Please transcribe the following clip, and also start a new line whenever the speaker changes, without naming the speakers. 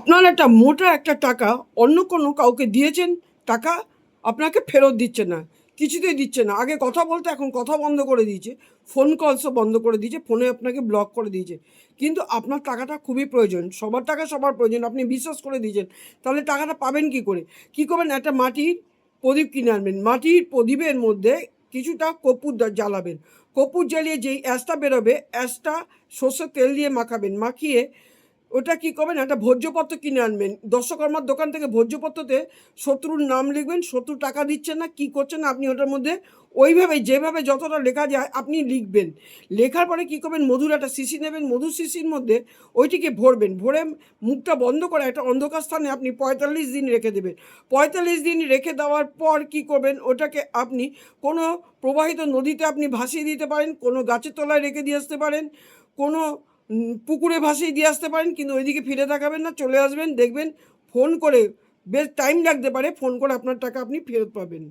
আপনার একটা মোটা একটা টাকা অন্য কোনো কাউকে দিয়েছেন, টাকা আপনাকে ফেরত দিচ্ছে না, কিছুতেই দিচ্ছে না। আগে কথা বলতো, এখন কথা বন্ধ করে দিয়েছে, ফোন কলসও বন্ধ করে দিয়েছে, ফোনে আপনাকে ব্লক করে দিয়েছে। কিন্তু আপনার টাকাটা খুবই প্রয়োজন, সবার টাকা সবার প্রয়োজন, আপনি বিশ্বাস করে দিয়েছেন, তাহলে টাকাটা পাবেন কি করে? কী করবেন? একটা মাটির প্রদীপ কিনে আনবেন, মাটির প্রদীপের মধ্যে কিছুটা কর্পূর জ্বালাবেন, কর্পূর জ্বালিয়ে যেই অ্যাশটা বেরোবে, অ্যাশটা সর্ষের তেল দিয়ে মাখাবেন, মাখিয়ে ওটা কী করবেন, একটা ভোজ্যপত্র কিনে আনবেন, দর্শকর্মার দোকান থেকে। ভোজ্যপত্রতে শত্রুর নাম লিখবেন, শত্রু টাকা দিচ্ছে না, কী করছেন আপনি ওটার মধ্যে ওইভাবে যেভাবে যতটা লেখা যায় আপনি লিখবেন। লেখার পরে কী করবেন, মধুর একটা শিশি নেবেন, মধুর শিশির মধ্যে ওইটিকে ভরবেন, ভরে মুখটা বন্ধ করে একটা অন্ধকার স্থানে আপনি 45 দিন রেখে দেবেন। 45 দিন রেখে দেওয়ার পর কী করবেন, ওটাকে আপনি কোনো প্রবাহিত নদীতে আপনি ভাসিয়ে দিতে পারেন, কোনো গাছের তলায় রেখে দিয়ে আসতে পারেন, কোনো পুকুরে ভাসিয়ে দিয়ে আসতে পারেন, কিন্তু ওইদিকে ফিরে তাকাবেন না, চলে আসবেন, দেখবেন ফোন করে, বেশ টাইম লাগতে পারে, ফোন করে আপনার টাকা আপনি ফেরত পাবেন।